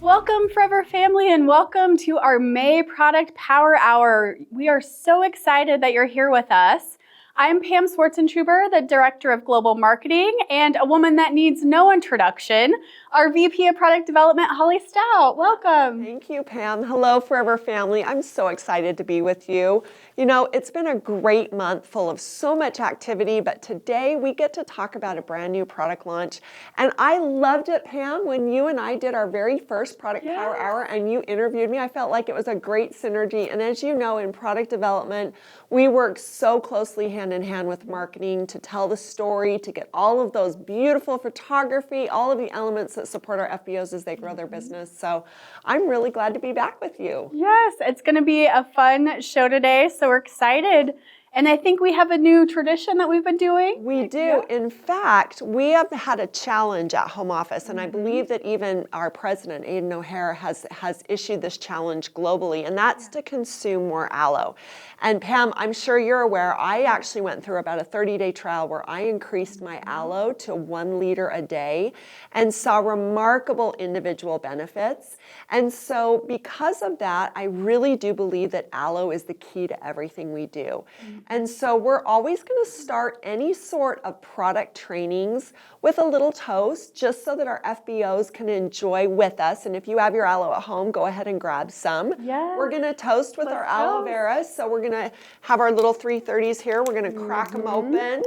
Welcome, Forever Family, and welcome to our May Product Power Hour. We are so excited that you're here with us. I'm Pam Swartzentruber, the Director of Global Marketing, and a woman that needs no introduction, our VP of Product Development, Holly Stout. Welcome. Thank you, Pam. Hello, Forever Family. I'm so excited to be with you. You know, it's been a great month full of so much activity, but today we get to talk about a brand new product launch. And I loved it, Pam, when you and I did our very first Product Power Hour and you interviewed me. I felt like it was a great synergy. And as you know, in product development, we work so closely hand in hand with marketing to tell the story, to get all of those beautiful photography, all of the elements that support our FBOs as they grow their business. So I'm really glad to be back with you. Yes, it's going to be a fun show today, so we're excited. And I think we have a new tradition that we've been doing. We do. Yeah. In fact, we have had a challenge at home office, and I believe that even our president, Aidan O'Hara, has issued this challenge globally, and that's to consume more aloe. And Pam, I'm sure you're aware, I actually went through about a 30-day trial where I increased my aloe to 1 liter a day and saw remarkable individual benefits. And so because of that, I really do believe that aloe is the key to everything we do. And so we're always going to start any sort of product trainings with a little toast, just so that our FBOs can enjoy with us. And if you have your aloe at home, go ahead and grab some. Yes. We're going to toast with our aloe vera. So we're going to have our little 330s here. We're going to crack them open.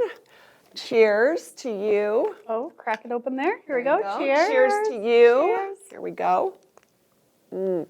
Cheers to you. Oh, crack it open there. Here we go. Cheers. Cheers to you. Cheers. Here we go. So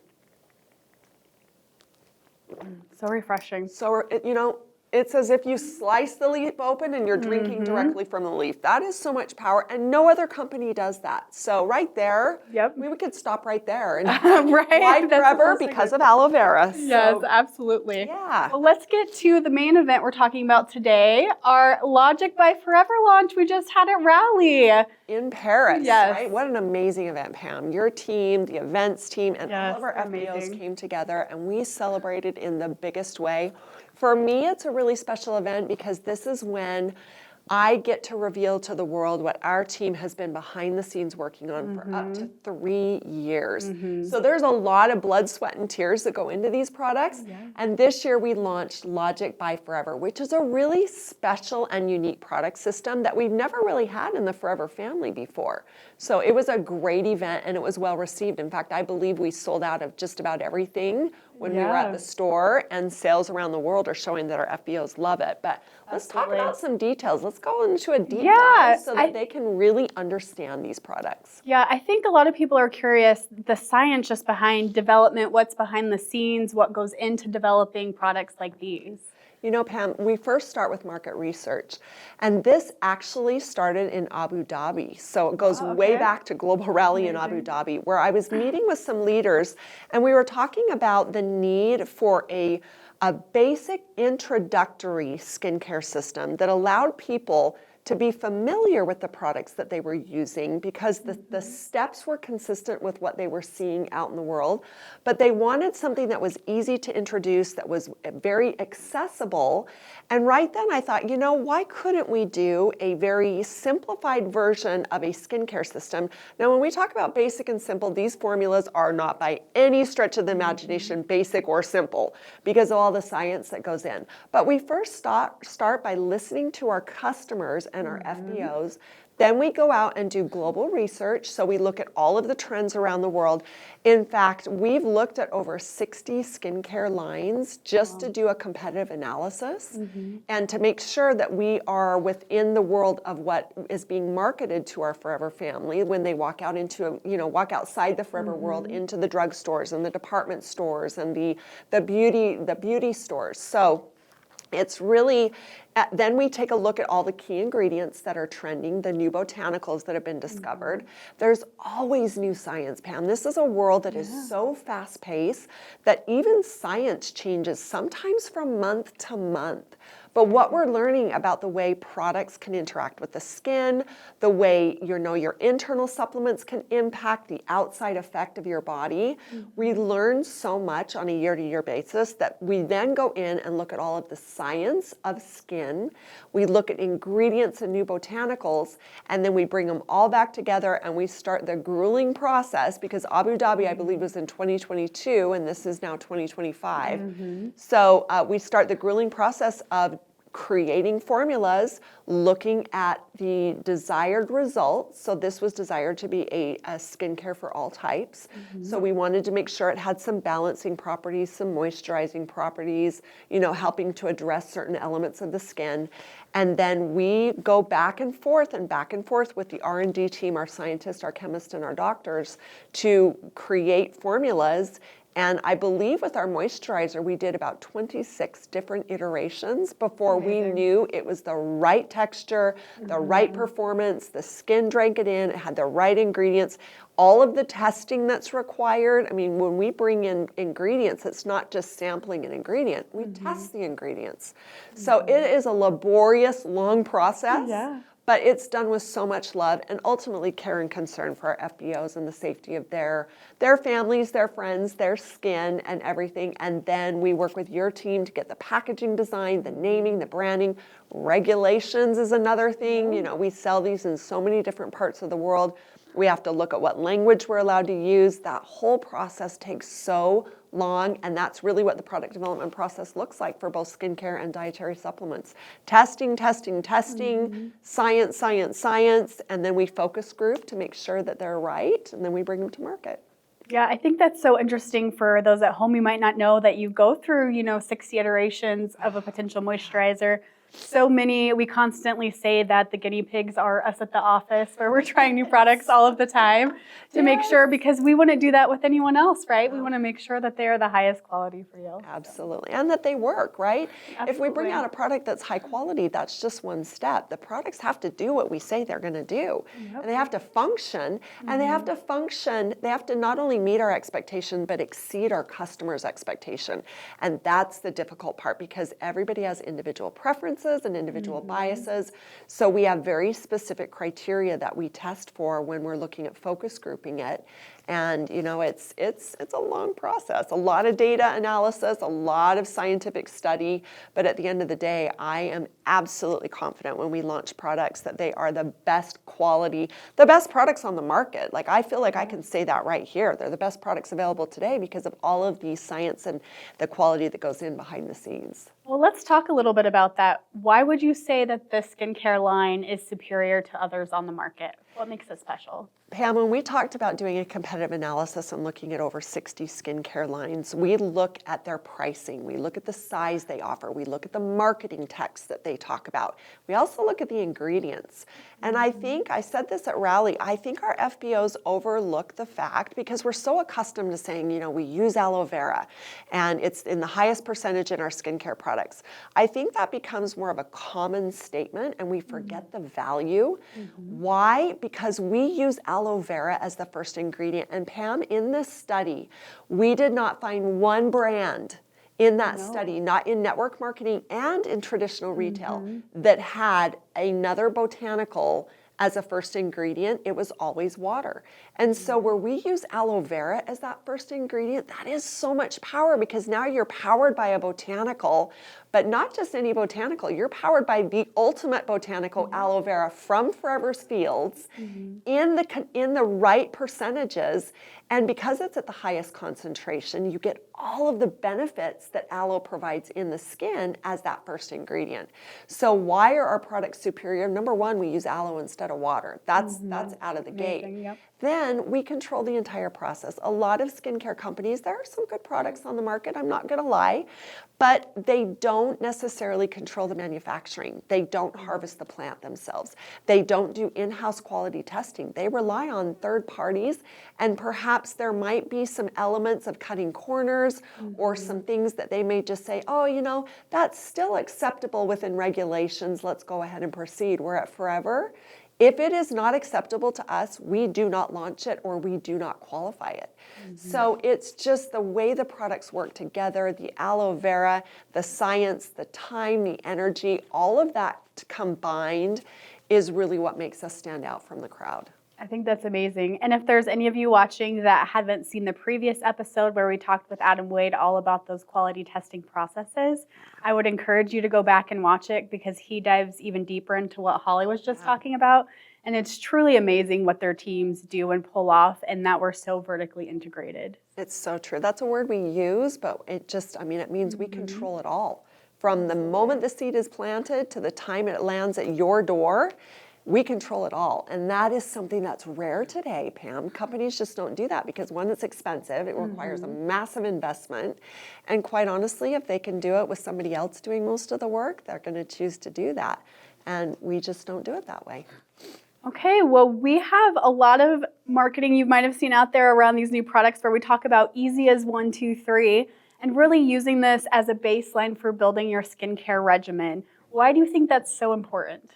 refreshing. So, you know, it's as if you slice the leaf open and you're drinking directly from the leaf. That is so much power, and no other company does that. So right there, we could stop right there. And why forever? Because of aloe vera. So, yes, absolutely. Yeah. Well, let's get to the main event we're talking about today, our Logic by Forever launch. We just had at Raleigh. In Paris, yes. Right? What an amazing event, Pam. Your team, the events team, and all of our FBOs came together, and we celebrated in the biggest way. For me, it's a really special event because this is when I get to reveal to the world what our team has been behind the scenes working on for up to 3 years. So there's a lot of blood, sweat, and tears that go into these products. And this year we launched Logic by Forever, which is a really special and unique product system that we've never really had in the Forever family before. So it was a great event and it was well received. In fact, I believe we sold out of just about everything when we were at the store, and sales around the world are showing that our FBOs love it. But let's talk about some details. Let's go into a deep dive so that they can really understand these products. Yeah, I think a lot of people are curious, the science just behind development, what's behind the scenes, what goes into developing products like these. You know, Pam, we first start with market research, and this actually started in Abu Dhabi. So it goes way back to Global Rally in Abu Dhabi, where I was meeting with some leaders, and we were talking about the need for a basic introductory skincare system that allowed people to be familiar with the products that they were using, because the steps were consistent with what they were seeing out in the world. But they wanted something that was easy to introduce, that was very accessible. And right then I thought, you know, why couldn't we do a very simplified version of a skincare system? Now, when we talk about basic and simple, these formulas are not by any stretch of the imagination basic or simple, because of all the science that goes in. But we first start by listening to our customers and our FBOs. Then we go out and do global research. So we look at all of the trends around the world. In fact, we've looked at over 60 skincare lines just to do a competitive analysis and to make sure that we are within the world of what is being marketed to our Forever family when they walk out into, walk outside the Forever world into the drugstores and the department stores and the beauty stores. So it's really, then we take a look at all the key ingredients that are trending, the new botanicals that have been discovered. There's always new science, Pam. This is a world that is so fast-paced that even science changes sometimes from month to month. But what we're learning about the way products can interact with the skin, the way your internal supplements can impact the outside effect of your body, we learn so much on a year-to-year basis that we then go in and look at all of the science of skin. We look at ingredients and new botanicals, and then we bring them all back together and we start the grueling process, because Abu Dhabi, I believe, was in 2022, and this is now 2025. So we start the grueling process of creating formulas, looking at the desired results. So this was desired to be a skincare for all types. So we wanted to make sure it had some balancing properties, some moisturizing properties, helping to address certain elements of the skin. And then we go back and forth with the R&D team, our scientists, our chemists, and our doctors to create formulas. And I believe with our moisturizer, we did about 26 different iterations before we knew it was the right texture, the right performance, the skin drank it in, it had the right ingredients, all of the testing that's required. I mean, when we bring in ingredients, it's not just sampling an ingredient, we test the ingredients. So it is a laborious, long process. But it's done with so much love and ultimately care and concern for our FBOs and the safety of their families, their friends, their skin, and everything. And then we work with your team to get the packaging design, the naming, the branding. Regulations is another thing. We sell these in so many different parts of the world. We have to look at what language we're allowed to use. That whole process takes so long, and that's really what the product development process looks like for both skincare and dietary supplements. Testing, science, and then we focus group to make sure that they're right, and then we bring them to market. Yeah, I think that's so interesting for those at home. You might not know that you go through, 60 iterations of a potential moisturizer. So many, we constantly say that the guinea pigs are us at the office, where we're trying new products all of the time to make sure, because we wouldn't do that with anyone else, right? We want to make sure that they are the highest quality for you. Absolutely. And that they work, right? Absolutely. If we bring out a product that's high quality, that's just one step. The products have to do what we say they're going to do. And they have to function, and they have to not only meet our expectation, but exceed our customers' expectation. And that's the difficult part, because everybody has individual preferences and individual biases. So we have very specific criteria that we test for when we're looking at focus grouping it. And it's a long process, a lot of data analysis, a lot of scientific study. But at the end of the day, I am absolutely confident when we launch products that they are the best quality, the best products on the market. Like, I feel like I can say that right here. They're the best products available today because of all of the science and the quality that goes in behind the scenes. Well, let's talk a little bit about that. Why would you say that the skincare line is superior to others on the market? What makes it special? Pam, when we talked about doing a competitive analysis and looking at over 60 skincare lines, we look at their pricing. We look at the size they offer. We look at the marketing text that they talk about. We also look at the ingredients. And I think, I said this at Rally, I think our FBOs overlook the fact, because we're so accustomed to saying, we use aloe vera and it's in the highest percentage in our skincare products. I think that becomes more of a common statement and we forget the value. Why? Because we use aloe vera as the first ingredient. And Pam, in this study, we did not find one brand in that study, not in network marketing and in traditional retail, that had another botanical as a first ingredient. It was always water. And so where we use aloe vera as that first ingredient, that is so much power, because now you're powered by a botanical, but not just any botanical. You're powered by the ultimate botanical, aloe vera from Forever's Fields, in the right percentages. And because it's at the highest concentration, you get all of the benefits that aloe provides in the skin as that first ingredient. So why are our products superior? Number one, we use aloe instead of water. That's out of the gate. Then we control the entire process. A lot of skincare companies, there are some good products on the market, I'm not going to lie, but they don't necessarily control the manufacturing. They don't harvest the plant themselves. They don't do in-house quality testing. They rely on third parties, and perhaps there might be some elements of cutting corners or some things that they may just say, oh, that's still acceptable within regulations, let's go ahead and proceed. Where at Forever, If it is not acceptable to us, we do not launch it or we do not qualify it. So it's just the way the products work together, the aloe vera, the science, the time, the energy, all of that combined is really what makes us stand out from the crowd. I think that's amazing. And if there's any of you watching that haven't seen the previous episode where we talked with Adam Wade all about those quality testing processes, I would encourage you to go back and watch it because he dives even deeper into what Holly was just talking about. And it's truly amazing what their teams do and pull off, and that we're so vertically integrated. It's so true. That's a word we use, but it just, I mean, it means we control it all. From the moment the seed is planted to the time it lands at your door, we control it all. And that is something that's rare today, Pam. Companies just don't do that because one, it's expensive. It requires a massive investment. And quite honestly, if they can do it with somebody else doing most of the work, they're going to choose to do that. And we just don't do it that way. Okay, well, we have a lot of marketing you might have seen out there around these new products where we talk about easy as 1, 2, 3, and really using this as a baseline for building your skincare regimen. Why do you think that's so important?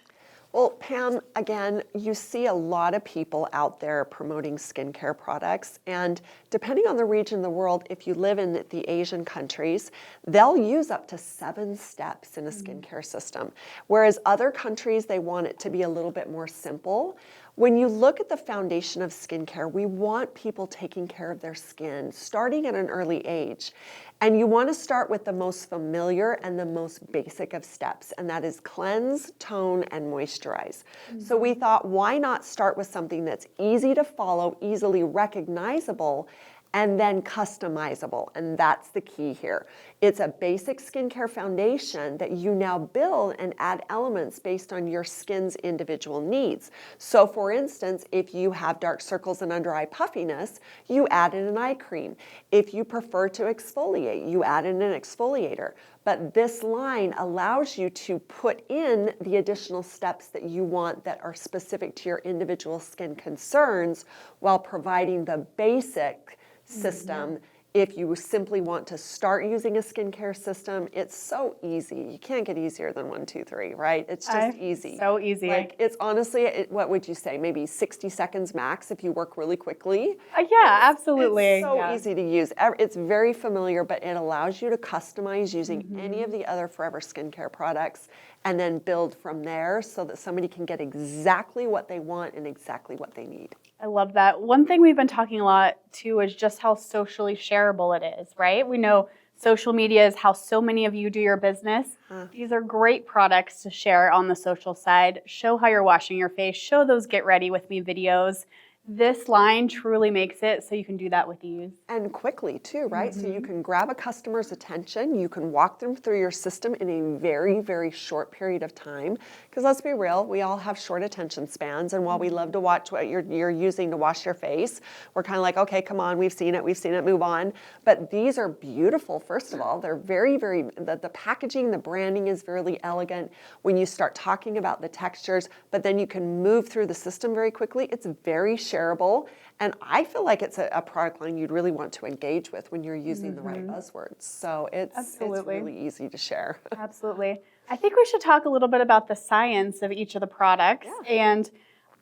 Well, Pam, again, you see a lot of people out there promoting skincare products, and depending on the region of the world, if you live in the Asian countries, they'll use up to 7 steps in a skincare system, whereas other countries, they want it to be a little bit more simple. When you look at the foundation of skincare, we want people taking care of their skin starting at an early age. And you want to start with the most familiar and the most basic of steps, and that is cleanse, tone, and moisturize. So we thought, why not start with something that's easy to follow, easily recognizable, and then customizable, and that's the key here. It's a basic skincare foundation that you now build and add elements based on your skin's individual needs. So for instance, if you have dark circles and under eye puffiness, you add in an eye cream. If you prefer to exfoliate, you add in an exfoliator. But this line allows you to put in the additional steps that you want that are specific to your individual skin concerns while providing the basic system. If you simply want to start using a skincare system, it's so easy. You can't get easier than 1, 2, 3, right? It's just easy. So easy. Like it's honestly, what would you say? Maybe 60 seconds max if you work really quickly. Yeah, absolutely. It's so easy to use. It's very familiar, but it allows you to customize using any of the other Forever skincare products and then build from there so that somebody can get exactly what they want and exactly what they need. I love that. One thing we've been talking a lot too is just how socially shareable it is, right? We know social media is how so many of you do your business. These are great products to share on the social side. Show how you're washing your face. Show those get ready with me videos. This line truly makes it so you can do that with ease. And quickly too, right? So you can grab a customer's attention, you can walk them through your system in a very, very short period of time. Because let's be real, we all have short attention spans, and while we love to watch what you're using to wash your face, we're kind of like, okay, come on, we've seen it, move on. But these are beautiful, first of all. They're very, very, the packaging, the branding is really elegant. When you start talking about the textures, but then you can move through the system very quickly, it's very shareable, and I feel like it's a product line you'd really want to engage with when you're using the right buzzwords. So it's really easy to share. Absolutely. I think we should talk a little bit about the science of each of the products, and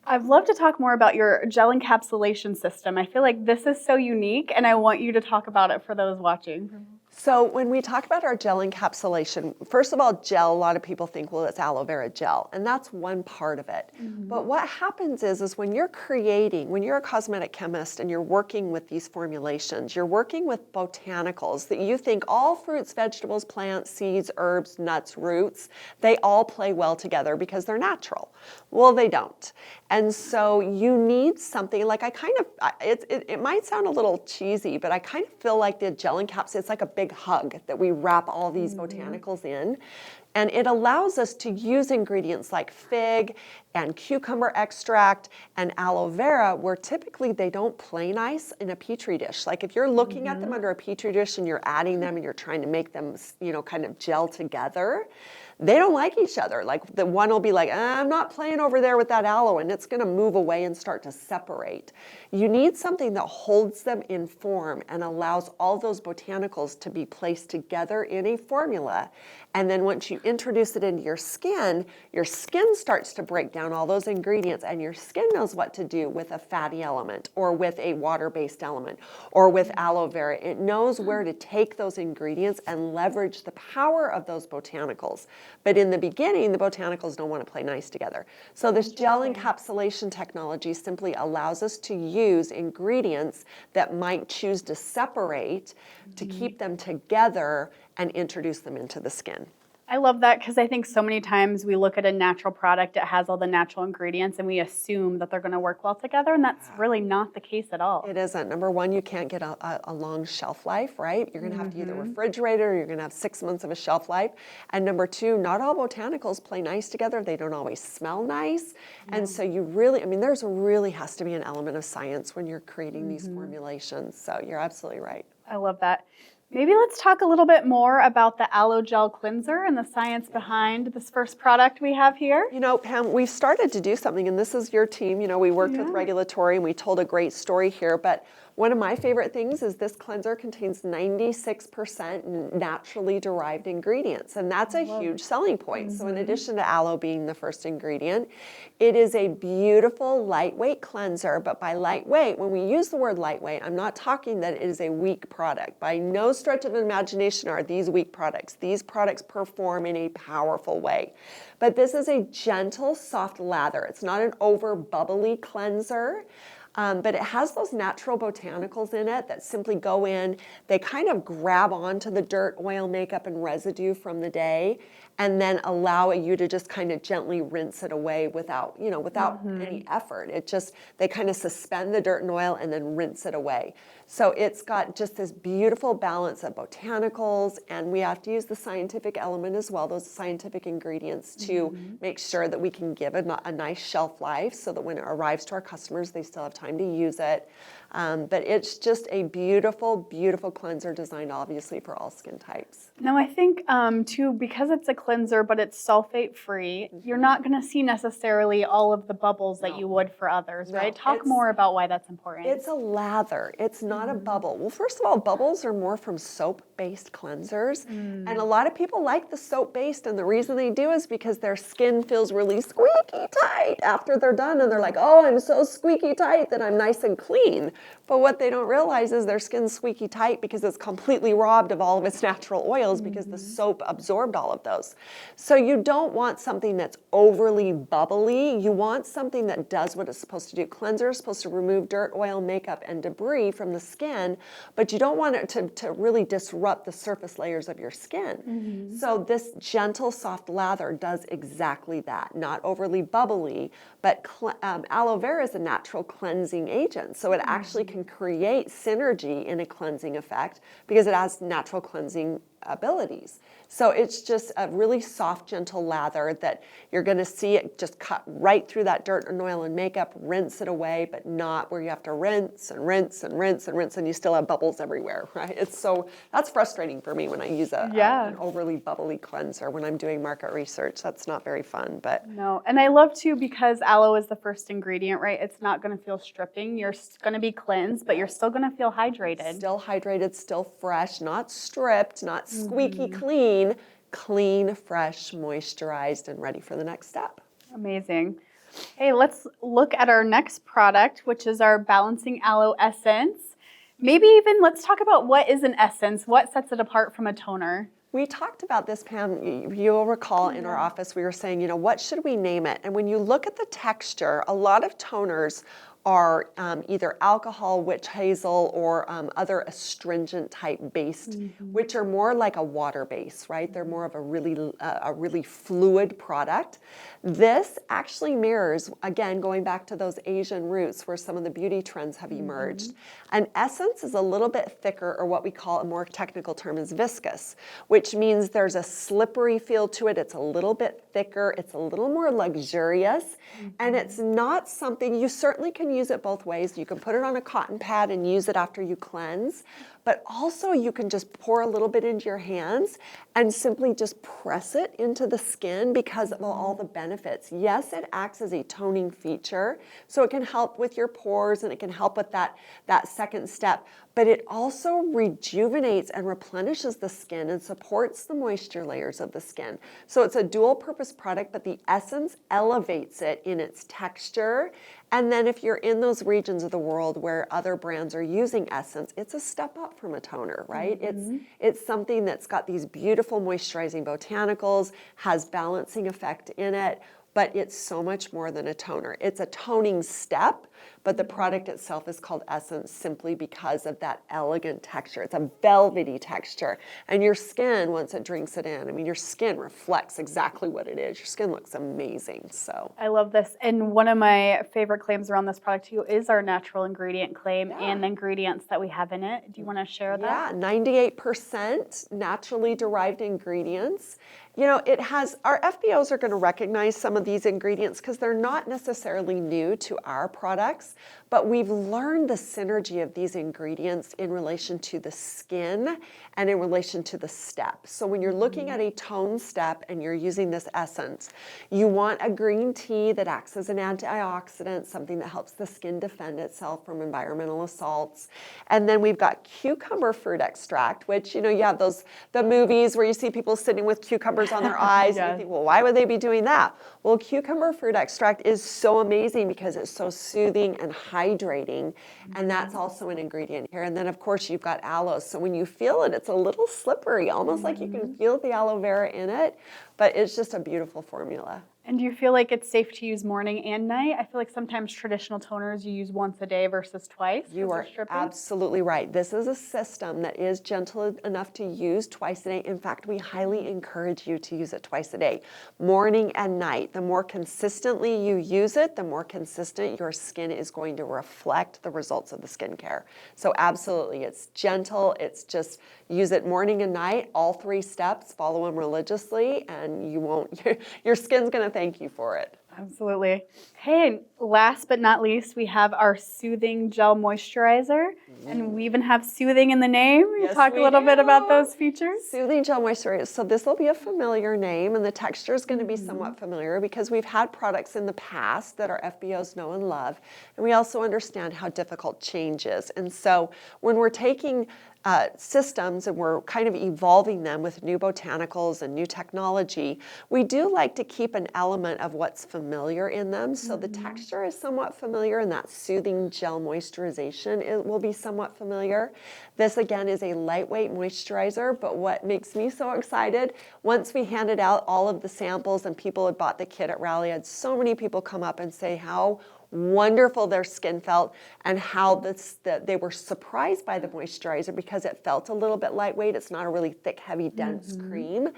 I'd love to talk more about your gel encapsulation system. I feel like this is so unique, and I want you to talk about it for those watching. So when we talk about our gel encapsulation, first of all, gel, a lot of people think, well, it's aloe vera gel, and that's one part of it. But what happens is when you're when you're a cosmetic chemist and you're working with these formulations, you're working with botanicals that you think all fruits, vegetables, plants, seeds, herbs, nuts, roots, they all play well together because they're natural. Well, they don't. And so you need something like it might sound a little cheesy, but I kind of feel like the gel encapsulator, it's like a big hug that we wrap all these botanicals in. And it allows us to use ingredients like fig and cucumber extract and aloe vera, where typically they don't play nice in a Petri dish. Like if you're looking at them under a Petri dish and you're adding them and you're trying to make them, kind of gel together, they don't like each other. Like the one will be like, I'm not playing over there with that aloe, and it's going to move away and start to separate. You need something that holds them in form and allows all those botanicals to be placed together in a formula. And then once you introduce it into your skin starts to break down all those ingredients, and your skin knows what to do with a fatty element or with a water-based element or with aloe vera. It knows where to take those ingredients and leverage the power of those botanicals. But in the beginning, the botanicals don't want to play nice together. So this gel encapsulation technology simply allows us to use ingredients that might choose to separate to keep them together and introduce them into the skin. I love that because I think so many times we look at a natural product, it has all the natural ingredients, and we assume that they're going to work well together, and that's really not the case at all. It isn't. Number one, you can't get a long shelf life, right? You're going to have to either refrigerate it or you're going to have 6 months of a shelf life. And number two, not all botanicals play nice together. They don't always smell nice. And so you really, I mean, there's really has to be an element of science when you're creating these formulations. So you're absolutely right. I love that. Maybe let's talk a little bit more about the aloe gel cleanser and the science behind this first product we have here. You know, Pam, we've started to do something, and this is your team. You know, we worked with regulatory and we told a great story here, but one of my favorite things is this cleanser contains 96% naturally derived ingredients, and that's a huge selling point. So in addition to aloe being the first ingredient, it is a beautiful lightweight cleanser, but by lightweight, when we use the word lightweight, I'm not talking that it is a weak product. By no stretch of imagination are these weak products. These products perform in a powerful way. But this is a gentle, soft lather. It's not an over bubbly cleanser. But it has those natural botanicals in it that simply go in, they kind of grab onto the dirt, oil, makeup, and residue from the day, and then allow you to just kind of gently rinse it away without any effort. It just, they kind of suspend the dirt and oil and then rinse it away. So it's got just this beautiful balance of botanicals, and we have to use the scientific element as well, those scientific ingredients to make sure that we can give it a nice shelf life so that when it arrives to our customers, they still have time to use it. But it's just a beautiful, beautiful cleanser designed obviously for all skin types. Now I think too, because it's a cleanser but it's sulfate free, you're not going to see necessarily all of the bubbles that you would for others, right? Talk more about why that's important. It's a lather. It's not a bubble. Well, first of all, bubbles are more from soap-based cleansers, and a lot of people like the soap-based, and the reason they do is because their skin feels really squeaky tight after they're done, and they're like, oh, I'm so squeaky tight that I'm nice and clean. But what they don't realize is their skin's squeaky tight because it's completely robbed of all of its natural oils because the soap absorbed all of those. So you don't want something that's overly bubbly. You want something that does what it's supposed to do. Cleanser is supposed to remove dirt, oil, makeup, and debris from the skin, but you don't want it to really disrupt the surface layers of your skin. So this gentle, soft lather does exactly that. Not overly bubbly, but aloe vera is a natural cleansing agent. So it actually can create synergy in a cleansing effect because it has natural cleansing abilities. So it's just a really soft, gentle lather that you're going to see it just cut right through that dirt and oil and makeup, rinse it away, but not where you have to rinse and rinse and rinse and rinse and you still have bubbles everywhere, right? That's frustrating for me when I use an overly bubbly cleanser when I'm doing market research. That's not very fun, but. No, and I love too because aloe is the first ingredient, right? It's not going to feel stripping. You're going to be cleansed, but you're still going to feel hydrated. Still hydrated, still fresh, not stripped, not squeaky clean, fresh, moisturized, and ready for the next step. Amazing. Hey, let's look at our next product, which is our Balancing Aloe Essence. Maybe even let's talk about what is an essence, what sets it apart from a toner. We talked about this, Pam. You'll recall in our office we were saying, what should we name it? And when you look at the texture, a lot of toners are either alcohol, witch hazel, or other astringent type based, which are more like a water base, right? They're more of a really fluid product. This actually mirrors, again, going back to those Asian roots where some of the beauty trends have emerged. An essence is a little bit thicker, or what we call a more technical term is viscous, which means there's a slippery feel to it. It's a little bit thicker. It's a little more luxurious, and it's not something you certainly can use it both ways. You can put it on a cotton pad and use it after you cleanse, but also you can just pour a little bit into your hands and simply just press it into the skin because of all the benefits. Yes, it acts as a toning feature, so it can help with your pores and it can help with that second step, but it also rejuvenates and replenishes the skin and supports the moisture layers of the skin. So it's a dual purpose product, but the essence elevates it in its texture. And then if you're in those regions of the world where other brands are using essence, it's a step up from a toner, right? It's something that's got these beautiful moisturizing botanicals, has balancing effect in it, but it's so much more than a toner. It's a toning step, but the product itself is called Essence simply because of that elegant texture. It's a velvety texture. And your skin, once it drinks it in, I mean, your skin reflects exactly what it is. Your skin looks amazing, so. I love this. And one of my favorite claims around this product too is our natural ingredient claim and the ingredients that we have in it. Do you want to share that? Yeah, 98% naturally derived ingredients. You know, it has, our FBOs are going to recognize some of these ingredients because they're not necessarily new to our products, but we've learned the synergy of these ingredients in relation to the skin and in relation to the step. So when you're looking at a tone step and you're using this essence, you want a green tea that acts as an antioxidant, something that helps the skin defend itself from environmental assaults. And then we've got cucumber fruit extract, which, you know, you have the movies where you see people sitting with cucumbers on their eyes and you think, well, why would they be doing that? Well, cucumber fruit extract is so amazing because it's so soothing and hydrating, and that's also an ingredient here. And then of course you've got aloe, so when you feel it, it's a little slippery, almost like you can feel the aloe vera in it, but it's just a beautiful formula. And do you feel like it's safe to use morning and night? I feel like sometimes traditional toners you use once a day versus twice. You are absolutely right. This is a system that is gentle enough to use twice a day. In fact, we highly encourage you to use it twice a day, morning and night. The more consistently you use it, the more consistent your skin is going to reflect the results of the skincare. So absolutely, it's gentle. It's just use it morning and night, all 3 steps, follow them religiously, and you won't, your skin's going to thank you for it. Absolutely. Hey, and last but not least, we have our Soothing Gel Moisturizer. And we even have soothing in the name. Will you talk a little bit about those features? Soothing Gel Moisturizer. So this will be a familiar name, and the texture is going to be somewhat familiar because we've had products in the past that our FBOs know and love. And we also understand how difficult change is. And so when we're taking systems and we're kind of evolving them with new botanicals and new technology, we do like to keep an element of what's familiar in them. So the texture is somewhat familiar, and that soothing gel moisturization will be somewhat familiar. This again is a lightweight moisturizer, but what makes me so excited, once we handed out all of the samples and people had bought the kit at Rally, I had so many people come up and say how wonderful their skin felt and how they were surprised by the moisturizer because it felt a little bit lightweight. It's not a really thick, heavy, dense cream.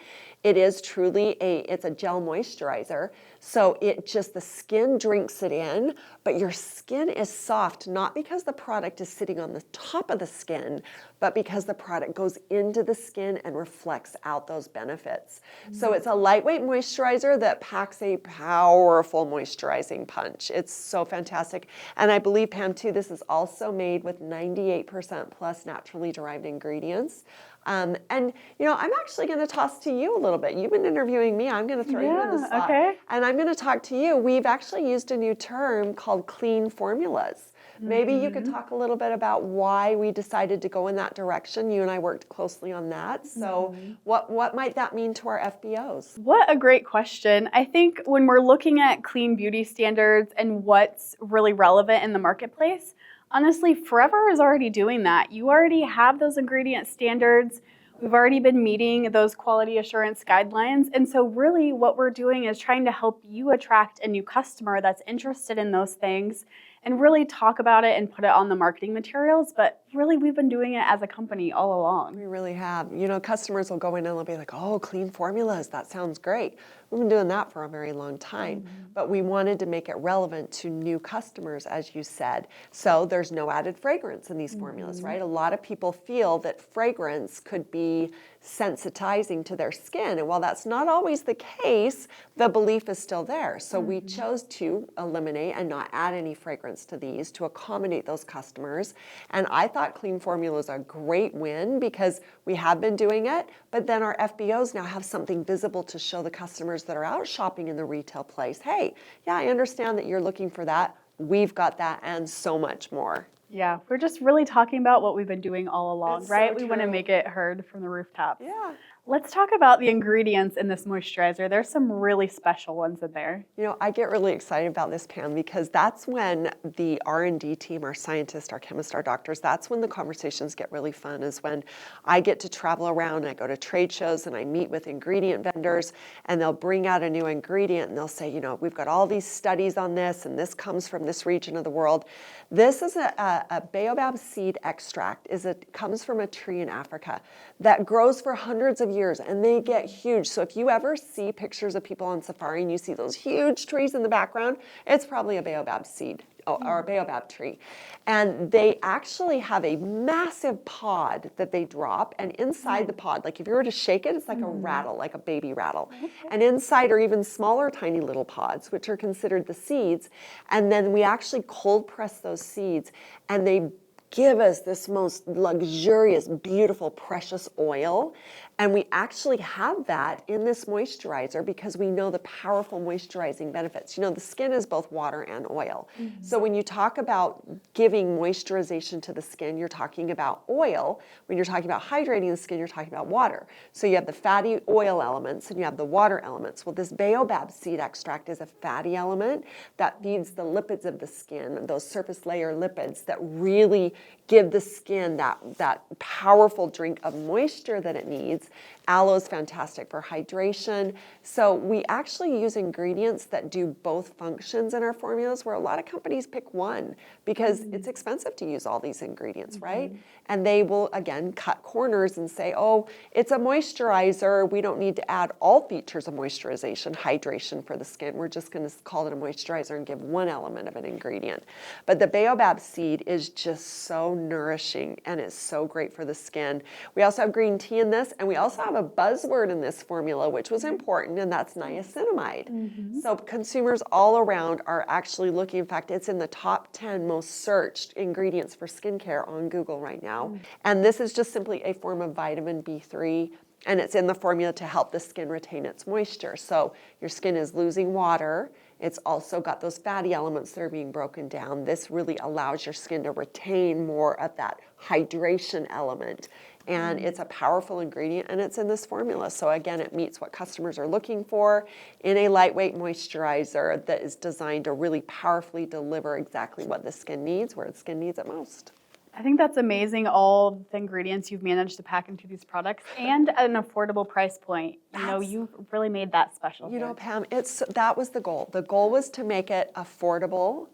It is truly it's a gel moisturizer. So the skin drinks it in, but your skin is soft, not because the product is sitting on the top of the skin, but because the product goes into the skin and reflects out those benefits. So it's a lightweight moisturizer that packs a powerful moisturizing punch. It's so fantastic. And I believe, Pam, too, this is also made with 98% plus naturally derived ingredients. And, you know, I'm actually going to toss to you a little bit. You've been interviewing me. I'm going to throw you in the spot. Okay. And I'm going to talk to you. We've actually used a new term called clean formulas. Maybe you could talk a little bit about why we decided to go in that direction. You and I worked closely on that. So what might that mean to our FBOs? What a great question. I think when we're looking at clean beauty standards and what's really relevant in the marketplace, honestly, Forever is already doing that. You already have those ingredient standards. We've already been meeting those quality assurance guidelines. And so really what we're doing is trying to help you attract a new customer that's interested in those things and really talk about it and put it on the marketing materials. But really, we've been doing it as a company all along. We really have. You know, customers will go in and they'll be like, oh, clean formulas, that sounds great. We've been doing that for a very long time, but we wanted to make it relevant to new customers, as you said. So there's no added fragrance in these formulas, right? A lot of people feel that fragrance could be sensitizing to their skin. And while that's not always the case, the belief is still there. So we chose to eliminate and not add any fragrance to these to accommodate those customers. And I thought clean formula is a great win because we have been doing it, but then our FBOs now have something visible to show the customers that are out shopping in the retail place. Hey, yeah, I understand that you're looking for that. We've got that and so much more. Yeah, we're just really talking about what we've been doing all along, It's right? so We want to true. make it heard from the rooftops. Yeah. Let's talk about the ingredients in this moisturizer. There's some really special ones in there. You know, I get really excited about this, Pam, because that's when the R&D team, our scientists, our chemists, our doctors, that's when the conversations get really fun, is when I get to travel around, I go to trade shows and I meet with ingredient vendors, and they'll bring out a new ingredient and they'll say, you know, we've got all these studies on this and this comes from this region of the world. This is a baobab seed extract. It comes from a tree in Africa that grows for hundreds of years and they get huge. So if you ever see pictures of people on safari and you see those huge trees in the background, it's probably a baobab seed or a baobab tree. And they actually have a massive pod that they drop, and inside the pod, like if you were to shake it, it's like a rattle, like a baby rattle. And inside are even smaller tiny little pods, which are considered the seeds. And then we actually cold press those seeds and they give us this most luxurious, beautiful, precious oil. And we actually have that in this moisturizer because we know the powerful moisturizing benefits. You know, the skin is both water and oil. So when you talk about giving moisturization to the skin, you're talking about oil. When you're talking about hydrating the skin, you're talking about water. So you have the fatty oil elements and you have the water elements. Well, this baobab seed extract is a fatty element that feeds the lipids of the skin, those surface layer lipids that really give the skin that powerful drink of moisture that it needs. Aloe is fantastic for hydration. So we actually use ingredients that do both functions in our formulas, where a lot of companies pick one because it's expensive to use all these ingredients, right? And they will, again, cut corners and say, oh, it's a moisturizer. We don't need to add all features of moisturization, hydration for the skin. We're just going to call it a moisturizer and give one element of an ingredient. But the baobab seed is just so nourishing and it's so great for the skin. We also have green tea in this, and we also have a buzzword in this formula, which was important, and that's niacinamide. So consumers all around are actually looking, in fact, it's in the top 10 most searched ingredients for skincare on Google right now. And this is just simply a form of vitamin B3, and it's in the formula to help the skin retain its moisture. So your skin is losing water. It's also got those fatty elements that are being broken down. This really allows your skin to retain more of that hydration element. And it's a powerful ingredient, and it's in this formula. So again, it meets what customers are looking for in a lightweight moisturizer that is designed to really powerfully deliver exactly what the skin needs, where the skin needs it most. I think that's amazing, all the ingredients you've managed to pack into these products and at an affordable price point. You know, you've really made that special. You know, Pam, that was the goal. The goal was to make it affordable,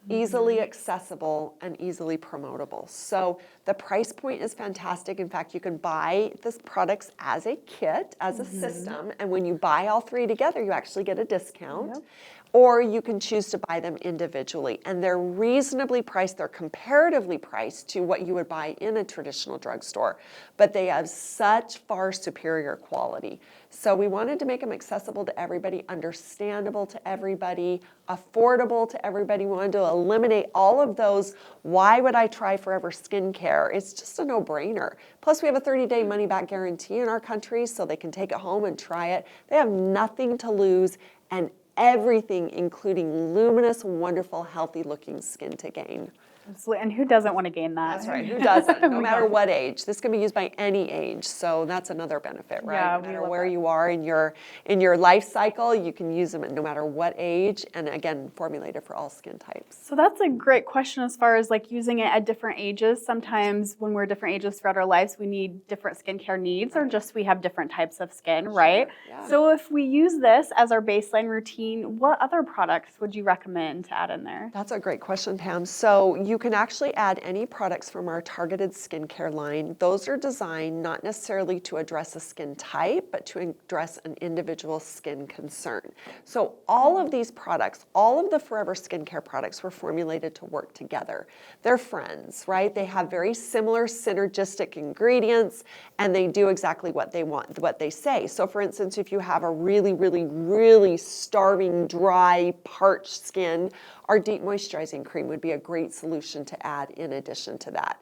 easily accessible, and easily promotable. So the price point is fantastic. In fact, you can buy the products as a kit, as a system, and when you buy all three together, you actually get a discount. Or you can choose to buy them individually. And they're reasonably priced. They're comparatively priced to what you would buy in a traditional drugstore. But they have such far superior quality. So we wanted to make them accessible to everybody, understandable to everybody, affordable to everybody. We wanted to eliminate all of those, why would I try Forever Skincare? It's just a no-brainer. Plus, we have a 30-day money-back guarantee in our country, so they can take it home and try it. They have nothing to lose and everything, including luminous, wonderful, healthy-looking skin to gain. Absolutely. And who doesn't want to gain that? That's right. Who doesn't? No matter what age. This can be used by any age. So that's another benefit, right? Yeah, no matter where you are in your life cycle, you can use them at no matter what age. And again, formulated for all skin types. So that's a great question as far as like using it at different ages. Sometimes when we're different ages throughout our lives, we need different skincare needs, or just we have different types of skin, right? Yeah. So if we use this as our baseline routine, what other products would you recommend to add in there? That's a great question, Pam. So you you can actually add any products from our targeted skincare line. Those are designed not necessarily to address a skin type, but to address an individual skin concern. So all of these products, all of the Forever skincare products were formulated to work together. They're friends, right? They have very similar synergistic ingredients, and they do exactly what they want, what they say. So for instance, if you have a really, really, really starving, dry, parched skin, our deep moisturizing cream would be a great solution to add in addition to that.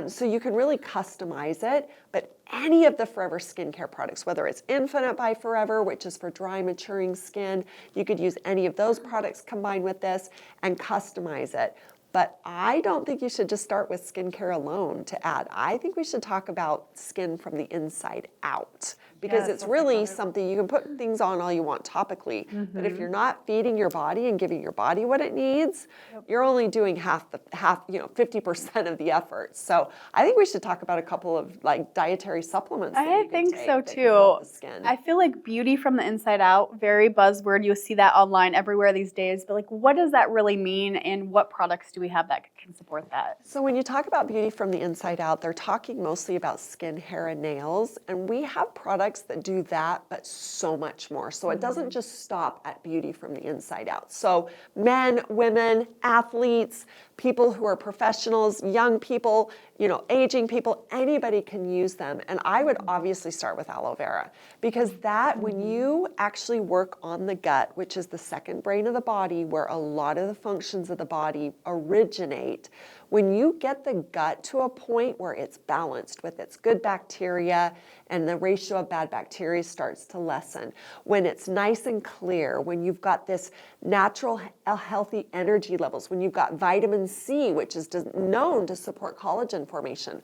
So you can really customize it, but any of the Forever skincare products, whether it's Infinite by Forever, which is for dry, maturing skin, you could use any of those products combined with this and customize it. But I don't think you should just start with skincare alone to add. I think we should talk about skin from the inside out, because it's really something you can put things on all you want topically, but if you're not feeding your body and giving your body what it needs, you're only doing half, 50% of the effort. So I think we should talk about a couple of like dietary supplements. I think so too. I feel like beauty from the inside out, very buzzword. You'll see that online everywhere these days. But like, what does that really mean, and what products do we have that can support that? So when you talk about beauty from the inside out, they're talking mostly about skin, hair, and nails. And we have products that do that, but so much more. So it doesn't just stop at beauty from the inside out. So men, women, athletes, people who are professionals, young people, aging people, anybody can use them. And I would obviously start with aloe vera, because that, when you actually work on the gut, which is the second brain of the body, where a lot of the functions of the body originate, when you get the gut to a point where it's balanced with its good bacteria and the ratio of bad bacteria starts to lessen, when it's nice and clear, when you've got this natural healthy energy levels, when you've got vitamin C, which is known to support collagen formation,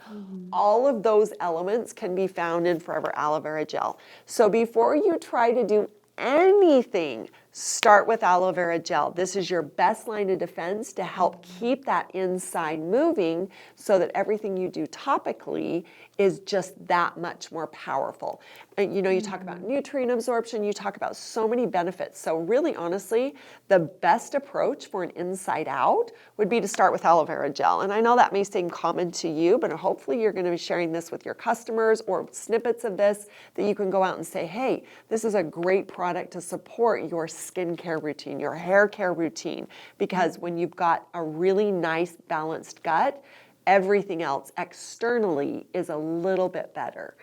all of those elements can be found in Forever Aloe Vera Gel. So before you try to do anything, start with aloe vera gel. This is your best line of defense to help keep that inside moving so that everything you do topically is just that much more powerful. And you talk about nutrient absorption, you talk about so many benefits. So really, honestly, the best approach for an inside out would be to start with aloe vera gel. And I know that may seem common to you, but hopefully you're going to be sharing this with your customers or snippets of this that you can go out and say, hey, this is a great product to support your skincare routine, your hair care routine, because when you've got a really nice balanced gut, everything else externally is a little bit better.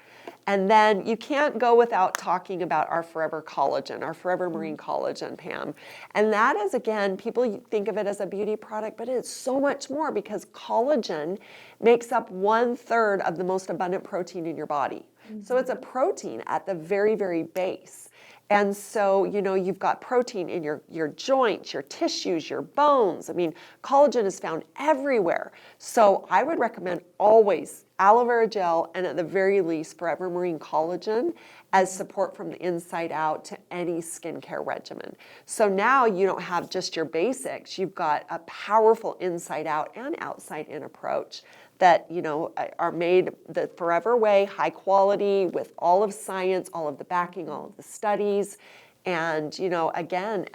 And then you can't go without talking about our Forever Collagen, our Forever Marine Collagen, Pam. And that is, again, people think of it as a beauty product, but it's so much more, because collagen makes up 1/3 of the most abundant protein in your body. So it's a protein at the very, very base. And so, you've got protein in your joints, your tissues, your bones. I mean, collagen is found everywhere. So I would recommend always aloe vera gel, and at the very least, Forever Marine Collagen as support from the inside out to any skincare regimen. So now you don't have just your basics. You've got a powerful inside out and outside in approach that are made the Forever way, high quality, with all of science, all of the backing, all of the studies, and again,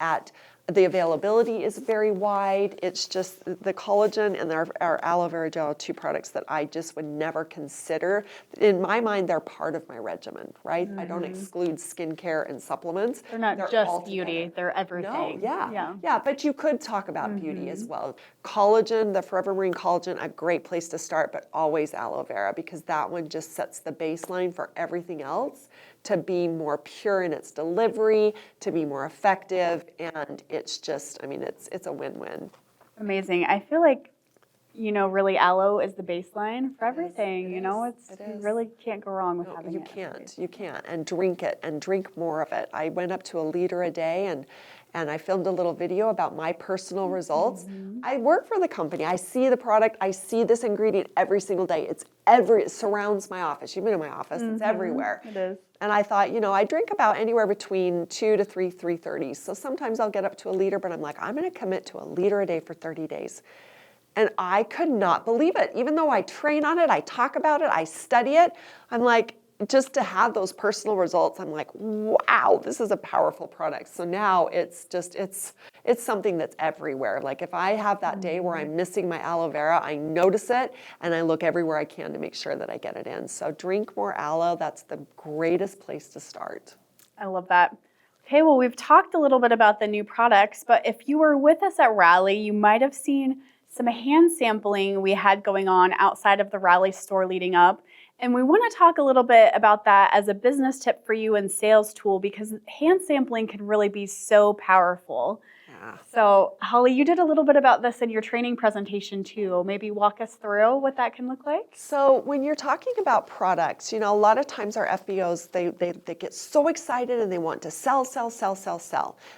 the availability is very wide. It's just the collagen and our aloe vera gel are two products that I just would never consider. In my mind, they're part of my regimen, right? I don't exclude skincare and supplements. They're not just beauty, they're everything. No, yeah, but you could talk about beauty as well. Collagen, the Forever Marine Collagen, a great place to start, but always aloe vera, because that one just sets the baseline for everything else to be more pure in its delivery, to be more effective, and it's just, it's a win-win. Amazing. I feel like, really aloe is the baseline for everything. You really can't go wrong with having it. You can't, and drink it, and drink more of it. I went up to 1 liter a day, and I filmed a little video about my personal results. I work for the company. I see the product. I see this ingredient every single day. It surrounds my office. You've been in my office. It's everywhere. It is. And I thought, I drink about anywhere between 2 to 3 330s. So sometimes I'll get up to 1 liter, but I'm like, I'm going to commit to 1 liter a day for 30 days. And I could not believe it. Even though I train on it, I talk about it, I study it, I'm like, just to have those personal results, I'm like, wow, this is a powerful product. So now it's It's something that's everywhere. Like if I have that day where I'm missing my aloe vera, I notice it and I look everywhere I can to make sure that I get it in. So drink more aloe. That's the greatest place to start. I love that. Okay, well, we've talked a little bit about the new products, but if you were with us at Rally, you might have seen some hand sampling we had going on outside of the Rally store leading up. And we want to talk a little bit about that as a business tip for you and sales tool, because hand sampling can really be so powerful. Yeah. So, Holly, you did a little bit about this in your training presentation too. Maybe walk us through what that can look like. So when you're talking about products, you know, a lot of times our FBOs, they get so excited and they want to sell.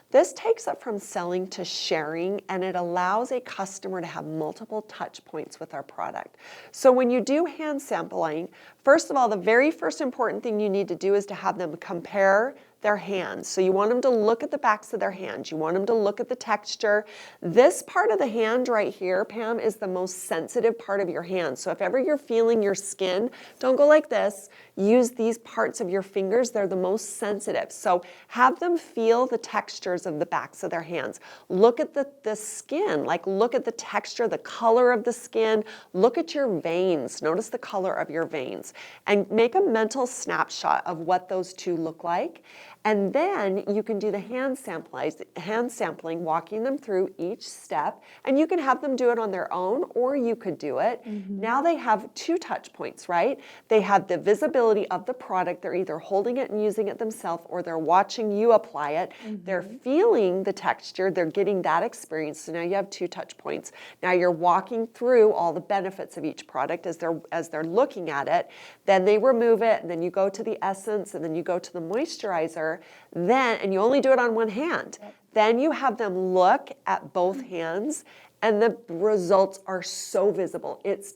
This takes it from selling to sharing, and it allows a customer to have multiple touch points with our product. So when you do hand sampling, first of all, the very first important thing you need to do is to have them compare their hands. So you want them to look at the backs of their hands. You want them to look at the texture. This part of the hand right here, Pam, is the most sensitive part of your hand. So if ever you're feeling your skin, don't go like this. Use these parts of your fingers. They're the most sensitive. So have them feel the textures of the backs of their hands. Look at the skin, like look at the texture, the color of the skin. Look at your veins. Notice the color of your veins. And make a mental snapshot of what those two look like. And then you can do the hand sampling, walking them through each step. And you can have them do it on their own, or you could do it. Now they have two touch points, right? They have the visibility of the product. They're either holding it and using it themselves, or they're watching you apply it. They're feeling the texture. They're getting that experience. So now you have two touch points. Now you're walking through all the benefits of each product as they're looking at it. Then they remove it, and then you go to the essence, and then you go to the moisturizer. Then, and you only do it on one hand. Then you have them look at both hands, and the results are so visible. It's,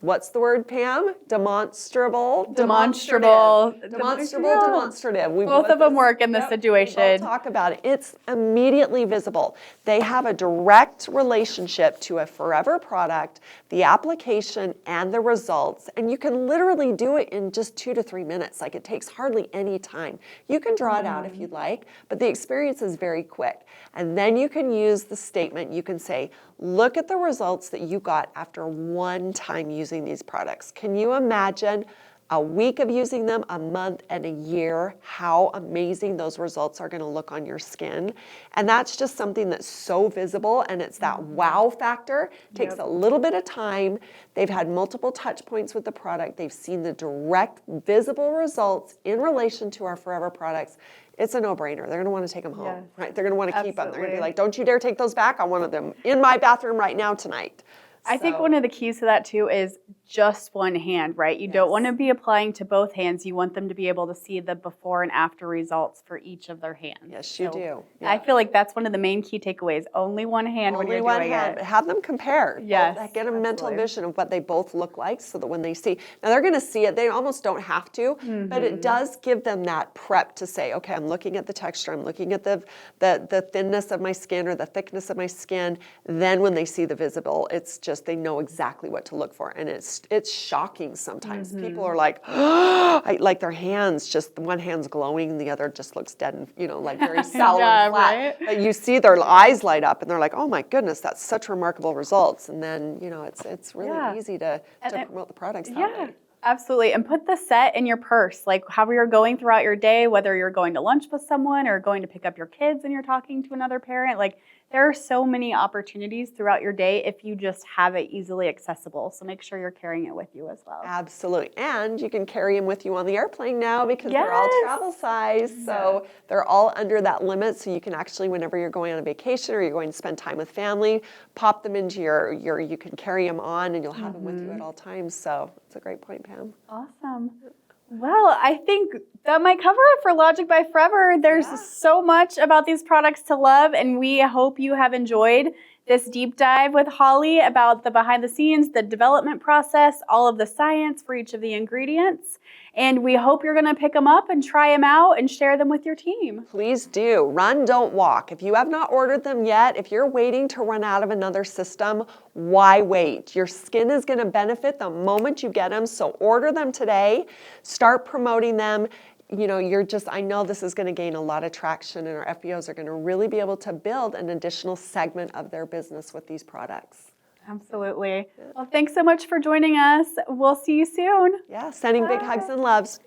what's the word, Pam? Demonstrative. Both of them work in this situation. We'll talk about it. It's immediately visible. They have a direct relationship to a forever product, the application, and the results. And you can literally do it in just 2 to 3 minutes. Like it takes hardly any time. You can draw it out if you'd like, but the experience is very quick. And then you can use the statement. You can say, look at the results that you got after one time using these products. Can you imagine a week of using them, a month, and a year, how amazing those results are going to look on your skin? And that's just something that's so visible, and it's that wow factor. It takes a little bit of time. They've had multiple touch points with the product. They've seen the direct visible results in relation to our forever products. It's a no-brainer. They're going to want to take them home, right? They're going to want to keep them. They're going to be like, don't you dare take those back. I want them in my bathroom right now tonight. I think one of the keys to that too is just one hand, right? You don't want to be applying to both hands. You want them to be able to see the before and after results for each of their hands. Yes, you do. Yeah. I feel like that's one of the main key takeaways. Only one hand when you're doing it. Have them compare. Yes. Get a mental vision of what they both look like so that when they see, now they're going to see it. They almost don't have to, but it does give them that prep to say, okay, I'm looking at the texture. I'm looking at the thinness of my skin or the thickness of my skin. Then when they see the visible, it's just, they know exactly what to look for. And it's shocking sometimes. People are like, like their hands, just one hand's glowing and the other just looks dead and, you know, like very sallow and flat. Right? But you see their eyes light up and they're like, oh my goodness, that's such remarkable results. And then, you know, it's really easy to promote the products that way. Absolutely. And put the set in your purse, like how you're going throughout your day, whether you're going to lunch with someone or going to pick up your kids and you're talking to another parent. Like there are so many opportunities throughout your day if you just have it easily accessible. So make sure you're carrying it with you as well. Absolutely. And you can carry them with you on the airplane now because they're all travel size. So they're all under that limit. So you can actually, whenever you're going on a vacation or you're going to spend time with family, pop them into you can carry them on and you'll have them with you at all times. So it's a great point, Pam. Awesome. Well, I think that might cover it for Logic by Forever. There's so much about these products to love, and we hope you have enjoyed this deep dive with Holly about the behind the scenes, the development process, all of the science for each of the ingredients. And we hope you're going to pick them up and try them out and share them with your team. Please do. Run, don't walk. If you have not ordered them yet, if you're waiting to run out of another system, why wait? Your skin is going to benefit the moment you get them. So order them today. Start promoting them. I know this is going to gain a lot of traction, and our FBOs are going to really be able to build an additional segment of their business with these products. Absolutely. Well, thanks so much for joining us. We'll see you soon. Yeah, sending big hugs and loves.